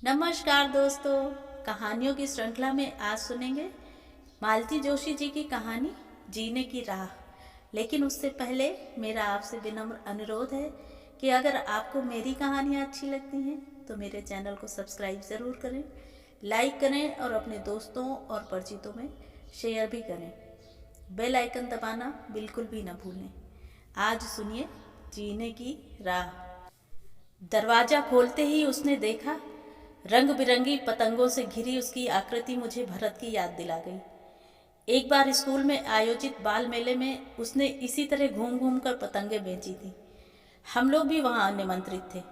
नमस्कार दोस्तों। कहानियों की श्रृंखला में आज सुनेंगे मालती जोशी जी की कहानी जीने की राह। लेकिन उससे पहले मेरा आपसे विनम्र अनुरोध है कि अगर आपको मेरी कहानियाँ अच्छी लगती हैं तो मेरे चैनल को सब्सक्राइब ज़रूर करें, लाइक करें और अपने दोस्तों और परिचितों में शेयर भी करें। बेल आइकन दबाना बिल्कुल भी ना भूलें। आज सुनिए जीने की राह। दरवाज़ा खोलते ही उसने देखा रंग बिरंगी पतंगों से घिरी उसकी आकृति मुझे भरत की याद दिला गई। एक बार स्कूल में आयोजित बाल मेले में उसने इसी तरह घूम घूम कर पतंगें बेची थी। हम लोग भी वहाँ निमंत्रित थे।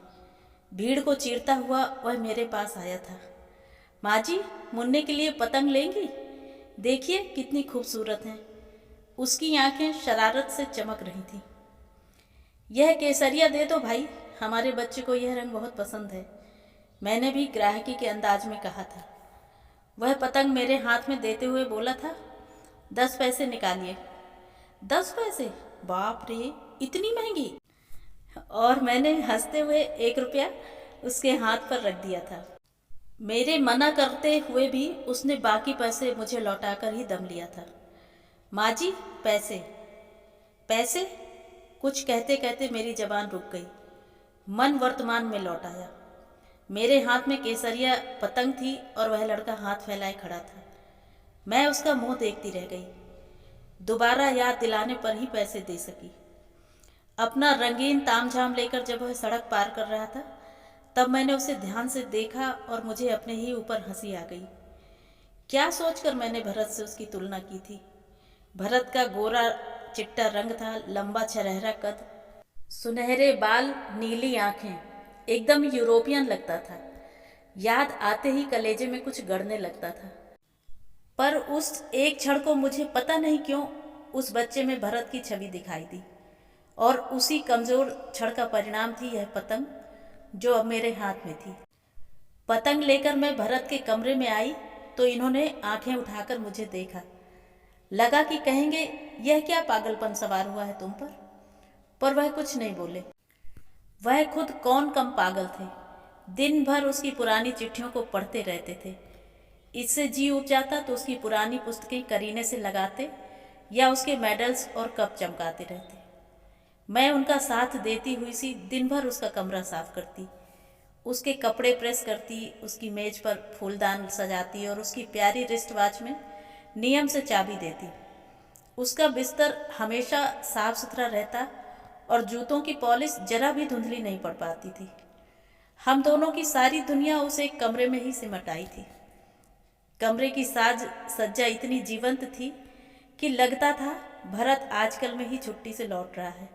भीड़ को चीरता हुआ वह मेरे पास आया था। माँ जी, मुन्ने के लिए पतंग लेंगी? देखिए कितनी खूबसूरत हैं। उसकी आंखें शरारत से चमक रही थीं। यह केसरिया दे दो भाई, हमारे बच्चे को यह रंग बहुत पसंद है, मैंने भी ग्राहकी के अंदाज में कहा था। वह पतंग मेरे हाथ में देते हुए बोला था, 10 पैसे निकालिए। 10 पैसे? बाप रे, इतनी महंगी? और मैंने हंसते हुए 1 रुपया उसके हाथ पर रख दिया था। मेरे मना करते हुए भी उसने बाकी पैसे मुझे लौटाकर ही दम लिया था। माँ जी, पैसे पैसे, कुछ कहते कहते मेरी जबान रुक गई। मन वर्तमान में लौट आया। मेरे हाथ में केसरिया पतंग थी और वह लड़का हाथ फैलाए खड़ा था। मैं उसका मुंह देखती रह गई। दोबारा याद दिलाने पर ही पैसे दे सकी। अपना रंगीन तामझाम लेकर जब वह सड़क पार कर रहा था तब मैंने उसे ध्यान से देखा और मुझे अपने ही ऊपर हंसी आ गई। क्या सोचकर मैंने भरत से उसकी तुलना की थी। भरत का गोरा चिट्टा रंग था, लंबा छरहरा कद, सुनहरे बाल, नीली आंखें, एकदम यूरोपियन लगता था। याद आते ही कलेजे में कुछ गड़ने लगता था। पर उस एक क्षण को मुझे पता नहीं क्यों उस बच्चे में भरत की छवि दिखाई दी। और उसी कमजोर क्षण का परिणाम थी यह पतंग जो अब मेरे हाथ में थी। पतंग लेकर मैं भरत के कमरे में आई तो इन्होंने आंखें उठाकर मुझे देखा। लगा कि कहेंगे यह क्या पागलपन सवार हुआ है तुम पर वह कुछ नहीं बोले। वह खुद कौन कम पागल थे। दिन भर उसकी पुरानी चिट्ठियों को पढ़ते रहते थे। इससे जी उब जाता तो उसकी पुरानी पुस्तकें करीने से लगाते या उसके मेडल्स और कप चमकाते रहते। मैं उनका साथ देती हुई सी दिन भर उसका कमरा साफ करती, उसके कपड़े प्रेस करती, उसकी मेज पर फूलदान सजाती और उसकी प्यारी रिस्ट वॉच में नियम से चाबी देती। उसका बिस्तर हमेशा साफ सुथरा रहता और जूतों की पॉलिश जरा भी धुंधली नहीं पड़ पाती थी। हम दोनों की सारी दुनिया उस एक कमरे में ही सिमट आई थी। कमरे की साज सज्जा इतनी जीवंत थी कि लगता था भरत आजकल में ही छुट्टी से लौट रहा है।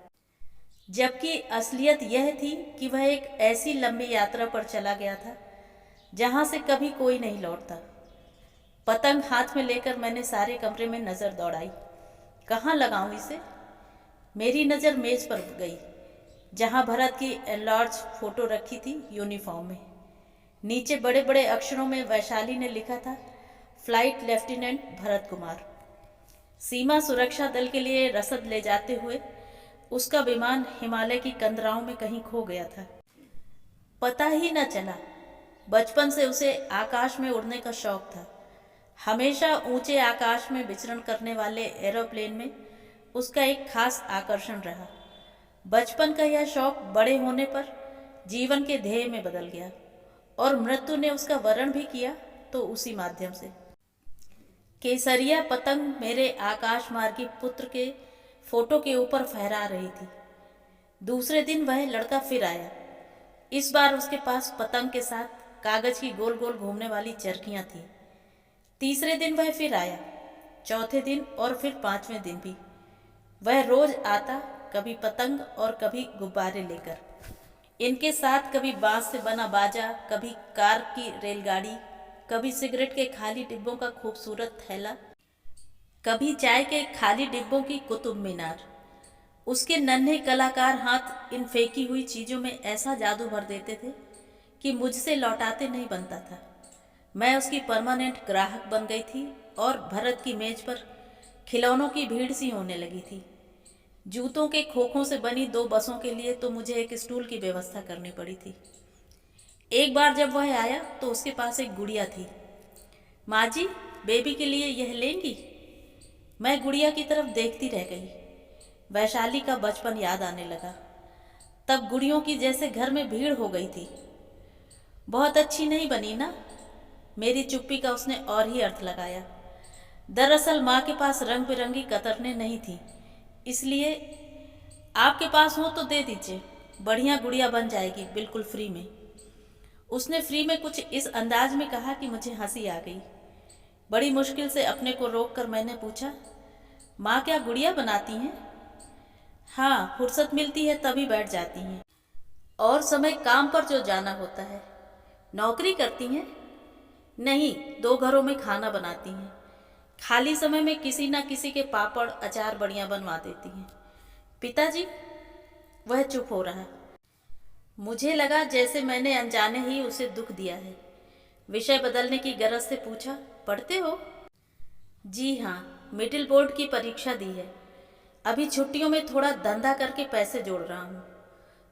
जबकि असलियत यह थी कि वह एक ऐसी लंबी यात्रा पर चला गया था जहां से कभी कोई नहीं लौटता। पतंग हाथ में लेकर मैंने सारे कमरे में नज़र दौड़ाई। कहाँ लगाऊं इसे? मेरी नज़र मेज पर गई जहां भरत की एनलार्ज फोटो रखी थी यूनिफॉर्म में। नीचे बड़े बड़े अक्षरों में वैशाली ने लिखा था, फ्लाइट लेफ्टिनेंट भरत कुमार। सीमा सुरक्षा दल के लिए रसद ले जाते हुए उसका विमान हिमालय की कंदराओं में कहीं खो गया था। पता ही न चला। बचपन से उसे आकाश में उड़ने का शौक था। हमेशा ऊंचे आकाश में विचरण करने वाले एरोप्लेन में उसका एक खास आकर्षण रहा। बचपन का यह शौक बड़े होने पर जीवन के ध्येय में बदल गया और मृत्यु ने उसका वरण भी किया तो उसी माध्यम से। केसरिया पतंग मेरे आकाश मार्गी पुत्र के फोटो के ऊपर फहरा रही थी। दूसरे दिन वह लड़का फिर आया। इस बार उसके पास पतंग के साथ कागज की गोल गोल घूमने वाली चरखियां थी। तीसरे दिन वह फिर आया, चौथे दिन और फिर पांचवें दिन भी। वह रोज आता, कभी पतंग और कभी गुब्बारे लेकर। इनके साथ कभी बांस से बना बाजा, कभी कार की रेलगाड़ी, कभी सिगरेट के खाली डिब्बों का खूबसूरत थैला, कभी चाय के खाली डिब्बों की कुतुब मीनार। उसके नन्हे कलाकार हाथ इन फेंकी हुई चीजों में ऐसा जादू भर देते थे कि मुझसे लौटाते नहीं बनता था। मैं उसकी परमानेंट ग्राहक बन गई थी और भरत की मेज पर खिलौनों की भीड़ सी होने लगी थी। जूतों के खोखों से बनी 2 बसों के लिए तो मुझे एक स्टूल की व्यवस्था करनी पड़ी थी। एक बार जब वह आया तो उसके पास एक गुड़िया थी। माँ जी, बेबी के लिए यह लेंगी? मैं गुड़िया की तरफ देखती रह गई। वैशाली का बचपन याद आने लगा। तब गुड़ियों की जैसे घर में भीड़ हो गई थी। बहुत अच्छी नहीं बनी ना? मेरी चुप्पी का उसने और ही अर्थ लगाया। दरअसल माँ के पास रंग बिरंगी कतरने नहीं थी, इसलिए आपके पास हो तो दे दीजिए, बढ़िया गुड़िया बन जाएगी बिल्कुल फ्री में। उसने फ्री में कुछ इस अंदाज में कहा कि मुझे हंसी आ गई। बड़ी मुश्किल से अपने को रोक कर मैंने पूछा, माँ क्या गुड़िया बनाती हैं? हाँ, फुर्सत मिलती है तभी बैठ जाती हैं, और समय काम पर जो जाना होता है। नौकरी करती हैं? नहीं, 2 घरों में खाना बनाती हैं। खाली समय में किसी न किसी के पापड़ अचार बढ़िया बनवा देती हैं। पिताजी? वह चुप हो रहा। मुझे लगा जैसे मैंने अनजाने ही उसे दुख दिया है। विषय बदलने की गरज से पूछा, पढ़ते हो? जी हाँ, मिडिल बोर्ड की परीक्षा दी है। अभी छुट्टियों में थोड़ा धंधा करके पैसे जोड़ रहा हूँ।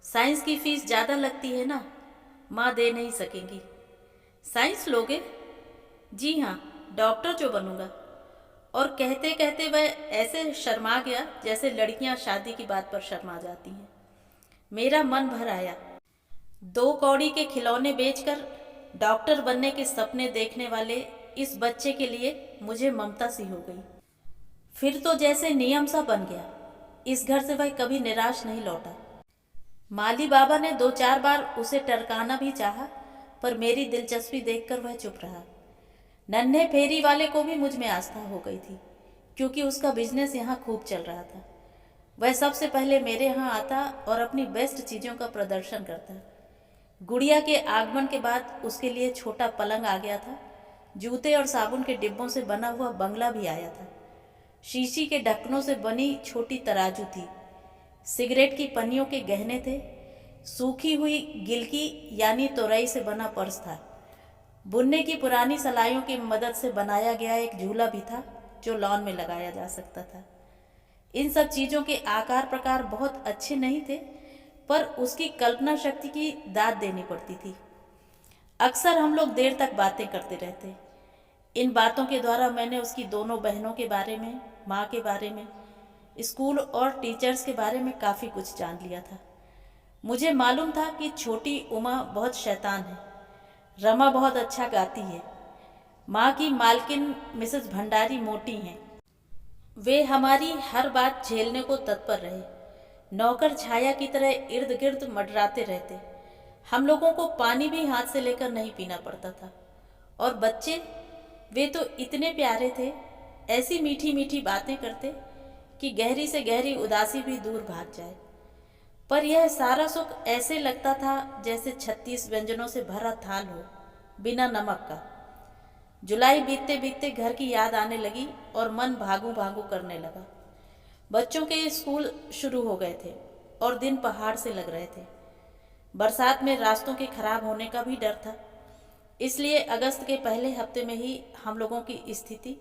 साइंस की फीस ज़्यादा लगती है ना, माँ दे नहीं सकेंगी। साइंस लोगे? जी हाँ, डॉक्टर जो बनूंगा। और कहते कहते वह ऐसे शर्मा गया जैसे लड़कियां शादी की बात पर शर्मा जाती हैं। मेरा मन भर आया। 2 कौड़ी के खिलौने बेचकर डॉक्टर बनने के सपने देखने वाले इस बच्चे के लिए मुझे ममता सी हो गई। फिर तो जैसे नियम सा बन गया। इस घर से वह कभी निराश नहीं लौटा। माली बाबा ने 2-4 बार उसे टरकाना भी चाहा, पर मेरी दिलचस्पी देखकर वह चुप रहा। नन्हे फेरी वाले को भी मुझ में आस्था हो गई थी, क्योंकि उसका बिजनेस यहाँ खूब चल रहा था। वह सबसे पहले मेरे यहाँ आता और अपनी बेस्ट चीज़ों का प्रदर्शन करता। गुड़िया के आगमन के बाद उसके लिए छोटा पलंग आ गया था। जूते और साबुन के डिब्बों से बना हुआ बंगला भी आया था। शीशी के ढक्कनों से बनी छोटी तराजू थी। सिगरेट की पन्नियों के गहने थे। सूखी हुई गिलकी यानी तोरई से बना पर्स था। बुनने की पुरानी सलाइयों की मदद से बनाया गया एक झूला भी था जो लॉन में लगाया जा सकता था। इन सब चीज़ों के आकार प्रकार बहुत अच्छे नहीं थे, पर उसकी कल्पना शक्ति की दाद देनी पड़ती थी। अक्सर हम लोग देर तक बातें करते रहते। इन बातों के द्वारा मैंने उसकी दोनों बहनों के बारे में, माँ के बारे में, स्कूल और टीचर्स के बारे में काफ़ी कुछ जान लिया था। मुझे मालूम था कि छोटी उमा बहुत शैतान है, रमा बहुत अच्छा गाती है, माँ की मालकिन मिसेस भंडारी मोटी हैं। वे हमारी हर बात झेलने को तत्पर रहे। नौकर छाया की तरह इर्द गिर्द मंडराते रहते। हम लोगों को पानी भी हाथ से लेकर नहीं पीना पड़ता था। और बच्चे, वे तो इतने प्यारे थे, ऐसी मीठी मीठी बातें करते कि गहरी से गहरी उदासी भी दूर भाग जाए। पर यह सारा सुख ऐसे लगता था जैसे 36 व्यंजनों से भरा थाल हो, बिना नमक का। जुलाई बीतते बीतते घर की याद आने लगी और मन भागू भागू करने लगा। बच्चों के स्कूल शुरू हो गए थे और दिन पहाड़ से लग रहे थे। बरसात में रास्तों के खराब होने का भी डर था, इसलिए अगस्त के पहले हफ्ते में ही हम लोगों की स्थिति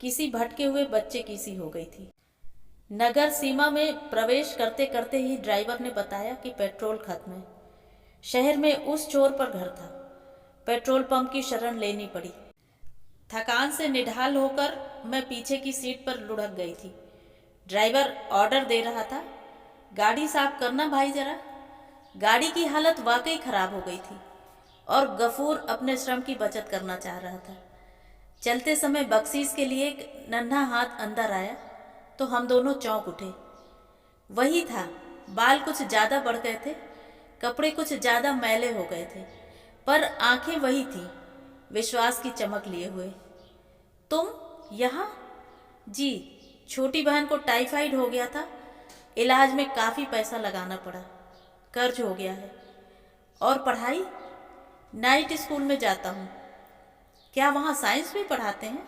किसी भटके हुए बच्चे की सी हो गई थी। नगर सीमा में प्रवेश करते करते ही ड्राइवर ने बताया कि पेट्रोल खत्म है। शहर में उस छोर पर घर था। पेट्रोल पंप की शरण लेनी पड़ी। थकान से निढाल होकर मैं पीछे की सीट पर लुढ़क गई थी। ड्राइवर ऑर्डर दे रहा था, गाड़ी साफ करना भाई जरा। गाड़ी की हालत वाकई खराब हो गई थी और गफूर अपने श्रम की बचत करना चाह रहा था। चलते समय बख्शीश के लिए एक नन्हा हाथ अंदर आया तो हम दोनों चौंक उठे। वही था, बाल कुछ ज़्यादा बढ़ गए थे, कपड़े कुछ ज़्यादा मैले हो गए थे, पर आंखें वही थीं, विश्वास की चमक लिए हुए। तुम यहाँ? जी, छोटी बहन को टाइफाइड हो गया था, इलाज में काफ़ी पैसा लगाना पड़ा, कर्ज हो गया है। और पढ़ाई? नाइट स्कूल में जाता हूँ। क्या वहाँ साइंस भी पढ़ाते हैं?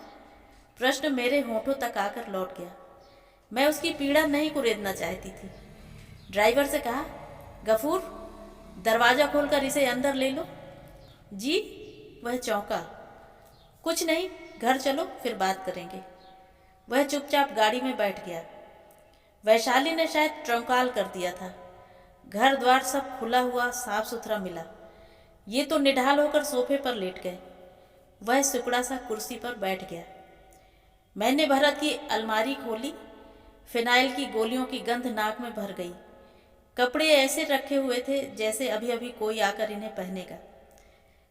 प्रश्न मेरे होठों तक आकर लौट गया। मैं उसकी पीड़ा नहीं कुरेदना चाहती थी। ड्राइवर से कहा, गफूर, दरवाज़ा खोलकर इसे अंदर ले लो। जी? वह चौंका। कुछ नहीं, घर चलो फिर बात करेंगे। वह चुपचाप गाड़ी में बैठ गया। वैशाली ने शायद ट्रंकाल कर दिया था। घर द्वार सब खुला हुआ साफ सुथरा मिला। ये तो निढाल होकर सोफे पर लेट गए। वह सिकुड़ा सा कुर्सी पर बैठ गया। मैंने भरत की अलमारी खोली। फिनाइल की गोलियों की गंध नाक में भर गई। कपड़े ऐसे रखे हुए थे जैसे अभी अभी कोई आकर इन्हें पहनेगा।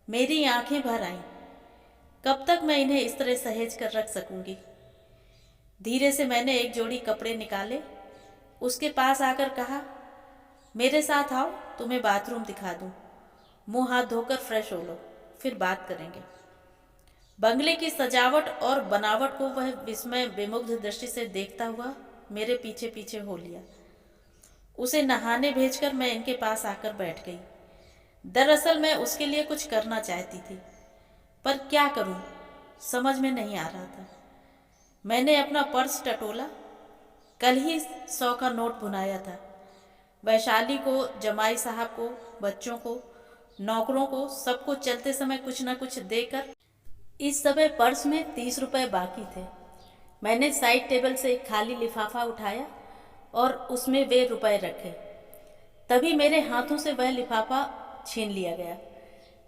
मेरी आंखें भर आईं। कब तक मैं इन्हें इस तरह सहेज कर रख सकूंगी? धीरे से मैंने एक जोड़ी कपड़े निकाले, उसके पास आकर कहा, मेरे साथ आओ, तुम्हें बाथरूम दिखा दूं। मुंह हाथ धोकर फ्रेश हो लो, फिर बात करेंगे। बंगले की सजावट और बनावट को वह विस्मय विमुग्ध दृष्टि से देखता हुआ मेरे पीछे पीछे हो लिया। उसे नहाने भेजकर मैं इनके पास आकर बैठ गई। दरअसल मैं उसके लिए कुछ करना चाहती थी, पर क्या करूं समझ में नहीं आ रहा था। मैंने अपना पर्स टटोला। कल ही 100 का नोट भुनाया था। वैशाली को, जमाई साहब को, बच्चों को, नौकरों को, सबको चलते समय कुछ न कुछ देकर इस समय पर्स में 30 रुपए बाकी थे। मैंने साइड टेबल से एक खाली लिफाफा उठाया और उसमें वे रुपए रखे। तभी मेरे हाथों से वह लिफाफा छीन लिया गया।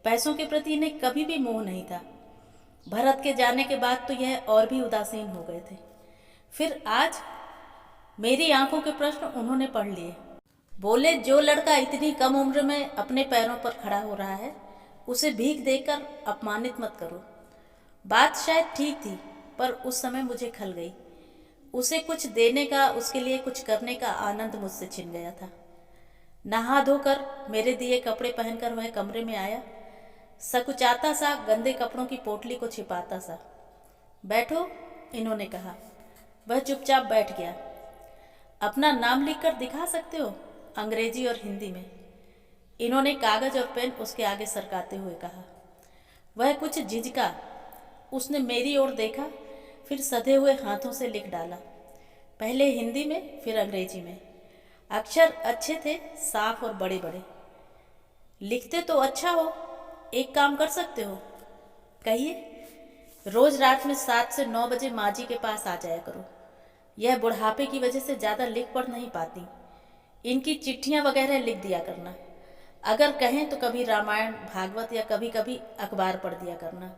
पैसों के प्रति इन्हें कभी भी मोह नहीं था। भरत के जाने के बाद तो यह और भी उदासीन हो गए थे। फिर आज मेरी आंखों के प्रश्न उन्होंने पढ़ लिए। बोले, जो लड़का इतनी कम उम्र में अपने पैरों पर खड़ा हो रहा है, उसे भीख देकर अपमानित मत करो। बात शायद ठीक थी, पर उस समय मुझे खल गई। उसे कुछ देने का, उसके लिए कुछ करने का आनंद मुझसे छिन गया था। नहा धोकर मेरे दिए कपड़े पहनकर वह कमरे में आया, सकुचाता सा, गंदे कपड़ों की पोटली को छिपाता सा। बैठो, इन्होंने कहा। वह चुपचाप बैठ गया। अपना नाम लिखकर दिखा सकते हो, अंग्रेजी और हिंदी में, इन्होंने कागज और पेन उसके आगे सरकाते हुए कहा। वह कुछ झिझका। उसने मेरी ओर देखा, फिर सधे हुए हाथों से लिख डाला, पहले हिंदी में फिर अंग्रेजी में। अक्षर अच्छे थे, साफ और बड़े बड़े। लिखते तो अच्छा हो, एक काम कर सकते हो। कहिए। रोज रात में 7 से 9 बजे माँ जी के पास आ जाया करो। यह बुढ़ापे की वजह से ज़्यादा लिख पढ़ नहीं पाती। इनकी चिट्ठियाँ वगैरह लिख दिया करना। अगर कहें तो कभी रामायण, भागवत या कभी कभी अखबार पढ़ दिया करना।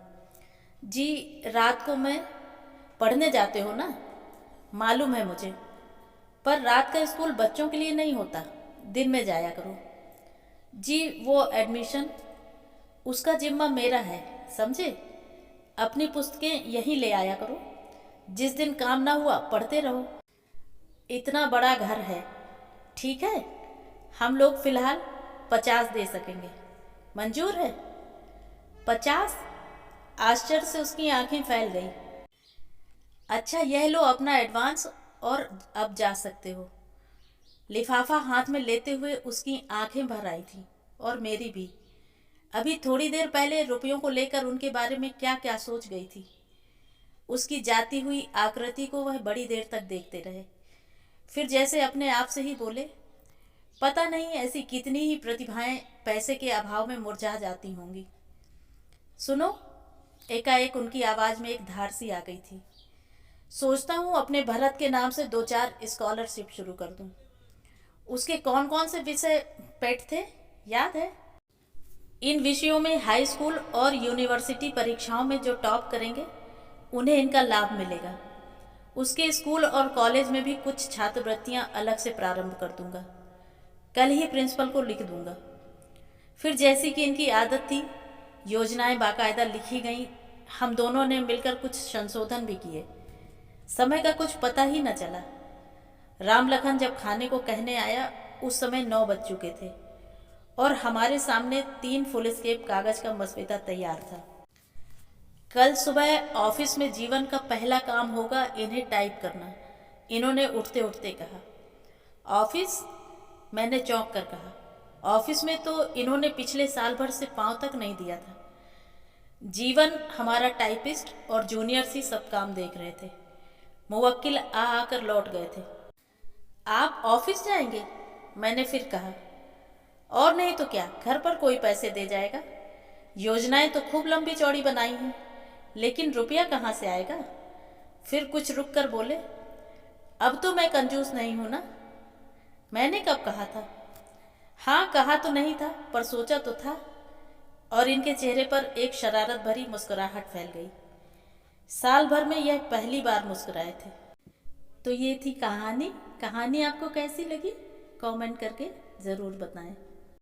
जी, रात को मैं पढ़ने जाते हो ना? मालूम है मुझे, पर रात का स्कूल बच्चों के लिए नहीं होता, दिन में जाया करो। जी, वो एडमिशन, उसका जिम्मा मेरा है, समझे? अपनी पुस्तकें यहीं ले आया करो। जिस दिन काम ना हुआ पढ़ते रहो। इतना बड़ा घर है, ठीक है? हम लोग फिलहाल 50 दे सकेंगे, मंजूर है? 50? आश्चर्य से उसकी आंखें फैल गई। अच्छा, यह लो अपना एडवांस और अब जा सकते हो। लिफाफा हाथ में लेते हुए उसकी आंखें भर आई थी, और मेरी भी। अभी थोड़ी देर पहले रुपयों को लेकर उनके बारे में क्या क्या सोच गई थी। उसकी जाती हुई आकृति को वह बड़ी देर तक देखते रहे। फिर जैसे अपने आप से ही बोले, पता नहीं ऐसी कितनी ही प्रतिभाएं पैसे के अभाव में मुरझा जाती होंगी। सुनो, एकाएक उनकी आवाज में एक धार सी आ गई थी। सोचता हूँ अपने भरत के नाम से 2-4 स्कॉलरशिप शुरू कर दूँ। उसके कौन कौन से विषय पेट थे, याद है? इन विषयों में हाई स्कूल और यूनिवर्सिटी परीक्षाओं में जो टॉप करेंगे उन्हें इनका लाभ मिलेगा। उसके स्कूल और कॉलेज में भी कुछ छात्रवृत्तियां अलग से प्रारंभ कर दूंगा। कल ही प्रिंसिपल को लिख दूंगा। फिर जैसी कि इनकी आदत थी, योजनाएं बाकायदा लिखी गईं। हम दोनों ने मिलकर कुछ संशोधन भी किए। समय का कुछ पता ही न चला। राम लखन जब खाने को कहने आया उस समय 9 बज चुके थे और हमारे सामने 3 फुल स्केप कागज का मसविदा तैयार था। कल सुबह ऑफिस में जीवन का पहला काम होगा इन्हें टाइप करना, इन्होंने उठते उठते कहा। ऑफिस? मैंने चौंक कर कहा। ऑफिस में तो इन्होंने पिछले साल भर से पांव तक नहीं दिया था। जीवन, हमारा टाइपिस्ट, और जूनियर सी सब काम देख रहे थे। मुवक्किल आ आकर लौट गए थे। आप ऑफिस जाएंगे? मैंने फिर कहा। और नहीं तो क्या, घर पर कोई पैसे दे जाएगा। योजनाएं तो खूब लंबी चौड़ी बनाई हैं, लेकिन रुपया कहाँ से आएगा? फिर कुछ रुक कर बोले, अब तो मैं कंजूस नहीं हूं ना। मैंने कब कहा था? हाँ, कहा तो नहीं था, पर सोचा तो था। और इनके चेहरे पर एक शरारत भरी मुस्कुराहट फैल गई। साल भर में यह पहली बार मुस्कुराए थे। तो ये थी कहानी। कहानी आपको कैसी लगी कमेंट करके ज़रूर बताएं।